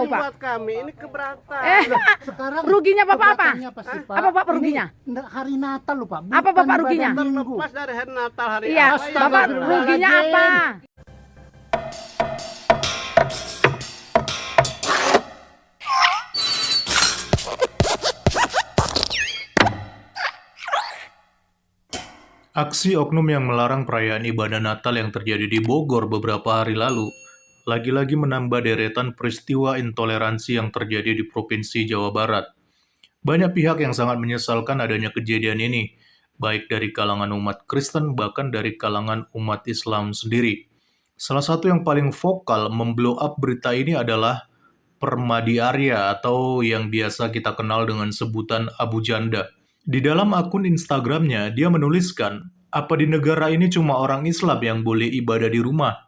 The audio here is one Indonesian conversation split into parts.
tahu, Pak. Buat kami ini keberatan. Sekarang Ruginya Bapak apa? keberatannya apa sih, Pak? Apa, Pak, ruginya? Ini hari Natal loh, Pak. Apa, bukan Bapak, ruginya? ibadah Minggu. Terlepas dari hari Natal hari Iya, apa yang Bapak berbeda. ruginya apa? Aksi oknum yang melarang perayaan ibadah Natal yang terjadi di Bogor beberapa hari lalu lagi-lagi menambah deretan peristiwa intoleransi yang terjadi di Provinsi Jawa Barat. Banyak pihak yang sangat menyesalkan adanya kejadian ini, baik dari kalangan umat Kristen bahkan dari kalangan umat Islam sendiri. Salah satu yang paling vokal memblow up berita ini adalah Permadi Arya atau yang biasa kita kenal dengan sebutan Abu Janda. Di dalam akun Instagramnya, dia menuliskan, apa di negara ini cuma orang Islam yang boleh ibadah di rumah?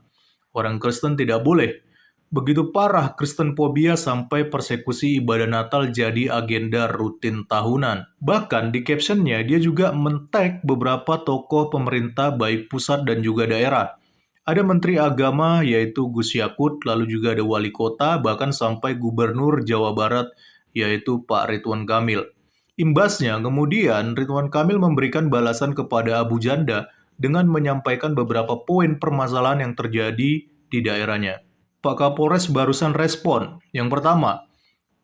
Orang Kristen tidak boleh. Begitu parah Kristen fobia sampai persekusi ibadah Natal jadi agenda rutin tahunan. Bahkan di captionnya, dia juga men-tag beberapa tokoh pemerintah baik pusat dan juga daerah. Ada Menteri Agama yaitu Gus Yakut, lalu juga ada Wali Kota, bahkan sampai Gubernur Jawa Barat yaitu Pak Ridwan Kamil. Imbasnya, kemudian Ridwan Kamil memberikan balasan kepada Abu Janda dengan menyampaikan beberapa poin permasalahan yang terjadi di daerahnya. Pak Kapolres barusan respon. Yang pertama,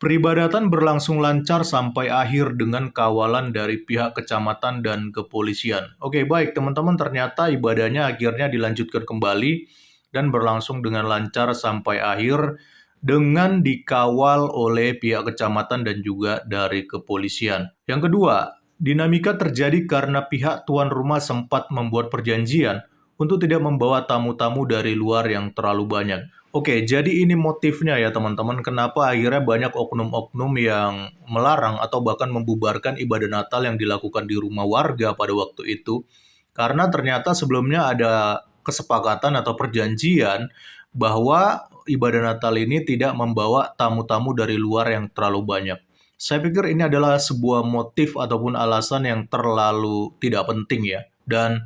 peribadatan berlangsung lancar sampai akhir dengan kawalan dari pihak kecamatan dan kepolisian. Oke, baik teman-teman, ternyata ibadahnya akhirnya dilanjutkan kembali dan berlangsung dengan lancar sampai akhir dengan dikawal oleh pihak kecamatan dan juga dari kepolisian. Yang kedua, dinamika terjadi karena pihak tuan rumah sempat membuat perjanjian untuk tidak membawa tamu-tamu dari luar yang terlalu banyak. Oke, jadi ini motifnya ya teman-teman, kenapa akhirnya banyak oknum-oknum yang melarang atau bahkan membubarkan ibadah Natal yang dilakukan di rumah warga pada waktu itu. Karena ternyata sebelumnya ada kesepakatan atau perjanjian bahwa ibadah Natal ini tidak membawa tamu-tamu dari luar yang terlalu banyak. Saya pikir ini adalah sebuah motif ataupun alasan yang terlalu tidak penting ya. Dan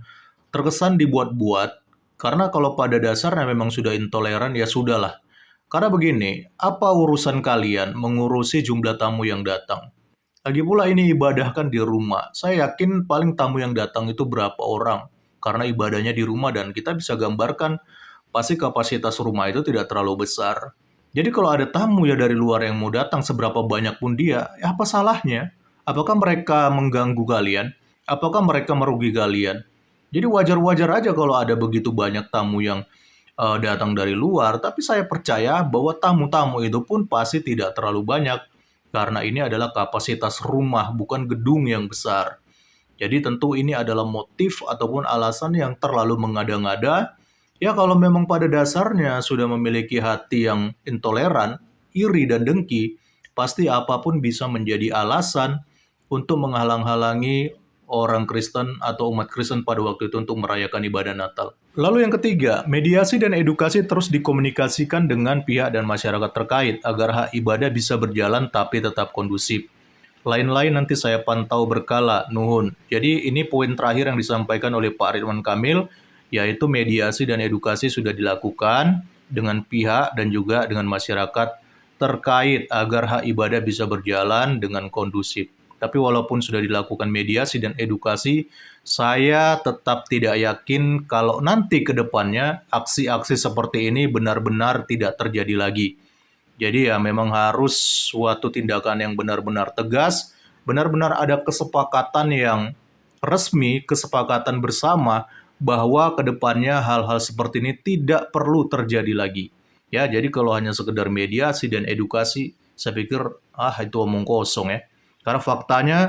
terkesan dibuat-buat, karena kalau pada dasarnya memang sudah intoleran ya sudahlah. Karena begini, apa urusan kalian mengurusi jumlah tamu yang datang? Lagi pula ini ibadah kan di rumah. Saya yakin paling tamu yang datang itu berapa orang. Karena ibadahnya di rumah dan kita bisa gambarkan pasti kapasitas rumah itu tidak terlalu besar. Jadi kalau ada tamu ya dari luar yang mau datang seberapa banyak pun dia, ya apa salahnya? Apakah mereka mengganggu kalian? Apakah mereka merugi kalian? Jadi wajar-wajar aja kalau ada begitu banyak tamu yang datang dari luar, tapi saya percaya bahwa tamu-tamu itu pun pasti tidak terlalu banyak, karena ini adalah kapasitas rumah, bukan gedung yang besar. Jadi tentu ini adalah motif ataupun alasan yang terlalu mengada-ngada. Ya kalau memang pada dasarnya sudah memiliki hati yang intoleran, iri dan dengki, pasti apapun bisa menjadi alasan untuk menghalang-halangi orang Kristen atau umat Kristen pada waktu itu untuk merayakan ibadah Natal. Lalu yang ketiga, mediasi dan edukasi terus dikomunikasikan dengan pihak dan masyarakat terkait agar hak ibadah bisa berjalan tapi tetap kondusif. Lain-lain nanti saya pantau berkala, nuhun. Jadi ini poin terakhir yang disampaikan oleh Pak Ridwan Kamil, yaitu mediasi dan edukasi sudah dilakukan dengan pihak dan juga dengan masyarakat terkait agar hak ibadah bisa berjalan dengan kondusif. Tapi walaupun sudah dilakukan mediasi dan edukasi, saya tetap tidak yakin kalau nanti ke depannya aksi-aksi seperti ini benar-benar tidak terjadi lagi. Jadi ya memang harus suatu tindakan yang benar-benar tegas, benar-benar ada kesepakatan yang resmi, kesepakatan bersama bahwa ke depannya hal-hal seperti ini tidak perlu terjadi lagi. Ya, jadi kalau hanya sekedar mediasi dan edukasi, saya pikir itu omong kosong ya. Karena faktanya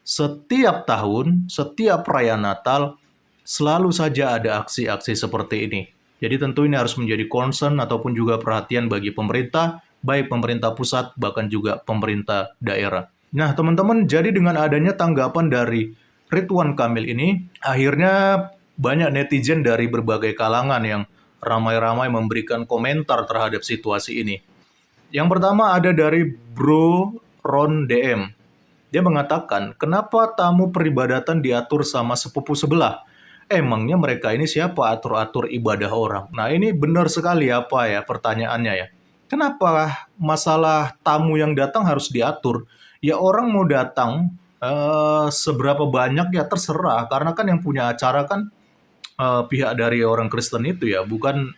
setiap tahun, setiap perayaan Natal selalu saja ada aksi-aksi seperti ini. Jadi tentu ini harus menjadi concern ataupun juga perhatian bagi pemerintah, baik pemerintah pusat bahkan juga pemerintah daerah. Nah, teman-teman, jadi dengan adanya tanggapan dari Ridwan Kamil ini, akhirnya banyak netizen dari berbagai kalangan yang ramai-ramai memberikan komentar terhadap situasi ini. Yang pertama ada dari Bro Ron DM. Dia mengatakan, kenapa tamu peribadatan diatur sama sepupu sebelah? Emangnya mereka ini siapa atur-atur ibadah orang? Nah ini benar sekali apa ya pertanyaannya ya. Kenapa masalah tamu yang datang harus diatur? Ya orang mau datang seberapa banyak ya terserah, karena kan yang punya acara kan pihak dari orang Kristen itu ya, bukan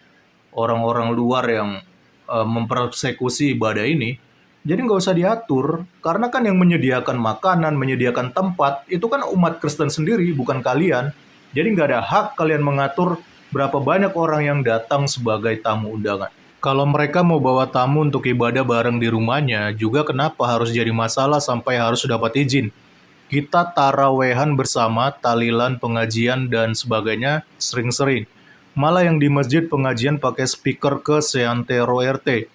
orang-orang luar yang mempersekusi ibadah ini. Jadi nggak usah diatur, karena kan yang menyediakan makanan, menyediakan tempat, itu kan umat Kristen sendiri, bukan kalian. Jadi nggak ada hak kalian mengatur berapa banyak orang yang datang sebagai tamu undangan. Kalau mereka mau bawa tamu untuk ibadah bareng di rumahnya, juga kenapa harus jadi masalah sampai harus dapat izin? Kita tarawehan bersama, tahlilan, pengajian, dan sebagainya sering-sering. Malah yang di masjid pengajian pakai speaker ke seantero RT.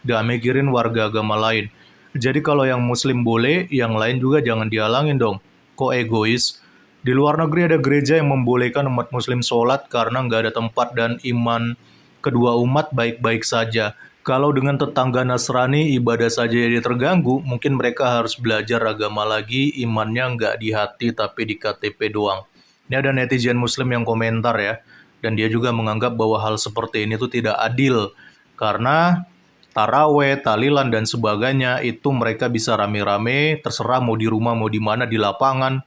Gak mikirin warga agama lain. Jadi kalau yang muslim boleh, yang lain juga jangan dihalangin dong. Kok egois? Di luar negeri ada gereja yang membolehkan umat muslim sholat karena nggak ada tempat dan iman kedua umat baik-baik saja. Kalau dengan tetangga Nasrani ibadah saja jadi terganggu, mungkin mereka harus belajar agama lagi, imannya nggak di hati tapi di KTP doang. Ini ada netizen muslim yang komentar ya, dan dia juga menganggap bahwa hal seperti ini tuh tidak adil. Karena taraweh, tahlilan, dan sebagainya itu mereka bisa rame-rame, terserah mau di rumah, mau di mana, di lapangan.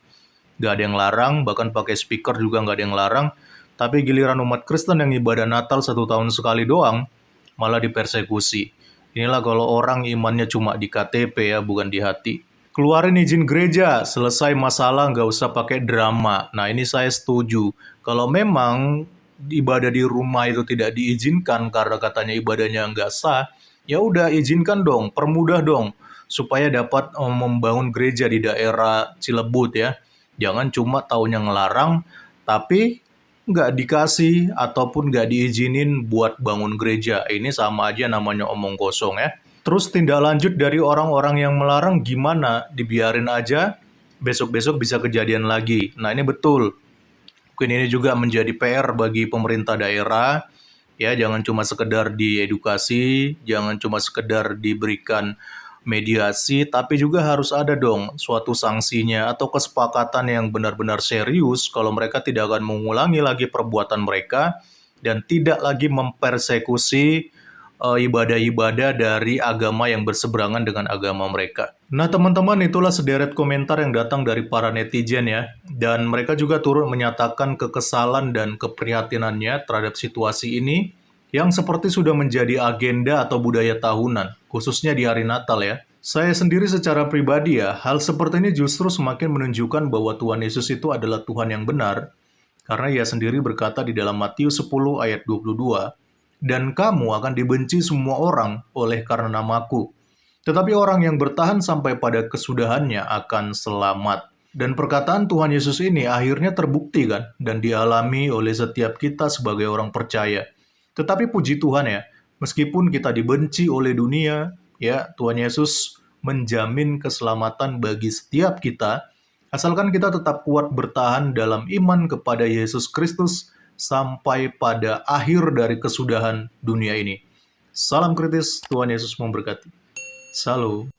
Gak ada yang larang, bahkan pakai speaker juga gak ada yang larang. Tapi giliran umat Kristen yang ibadah Natal 1 tahun sekali doang, malah dipersekusi. Inilah kalau orang imannya cuma di KTP ya, bukan di hati. Keluarin izin gereja, selesai masalah nggak usah pakai drama. Nah ini saya setuju. Kalau memang ibadah di rumah itu tidak diizinkan karena katanya ibadahnya nggak sah, ya udah izinkan dong, permudah dong, supaya dapat membangun gereja di daerah Cilebut ya. Jangan cuma taunya ngelarang, tapi nggak dikasih ataupun nggak diizinin buat bangun gereja. Ini sama aja namanya omong kosong ya. Terus tindak lanjut dari orang-orang yang melarang gimana? Dibiarin aja, besok-besok bisa kejadian lagi. Nah ini betul. Mungkin ini juga menjadi PR bagi pemerintah daerah. Ya, jangan cuma sekedar diedukasi, jangan cuma sekedar diberikan mediasi, tapi juga harus ada dong suatu sanksinya atau kesepakatan yang benar-benar serius kalau mereka tidak akan mengulangi lagi perbuatan mereka dan tidak lagi mempersekusi ibadah-ibadah dari agama yang berseberangan dengan agama mereka. Nah teman-teman, itulah sederet komentar yang datang dari para netizen ya, dan mereka juga turut menyatakan kekesalan dan keprihatinannya terhadap situasi ini yang seperti sudah menjadi agenda atau budaya tahunan, khususnya di hari Natal ya. Saya sendiri secara pribadi ya, hal seperti ini justru semakin menunjukkan bahwa Tuhan Yesus itu adalah Tuhan yang benar, karena Ia sendiri berkata di dalam Matius 10 ayat 22, dan kamu akan dibenci semua orang oleh karena namaku. Tetapi orang yang bertahan sampai pada kesudahannya akan selamat. Dan perkataan Tuhan Yesus ini akhirnya terbukti kan, dan dialami oleh setiap kita sebagai orang percaya. Tetapi puji Tuhan ya, meskipun kita dibenci oleh dunia, ya Tuhan Yesus menjamin keselamatan bagi setiap kita, asalkan kita tetap kuat bertahan dalam iman kepada Yesus Kristus sampai pada akhir dari kesudahan dunia ini. Salam kritis, Tuhan Yesus memberkati. Salam.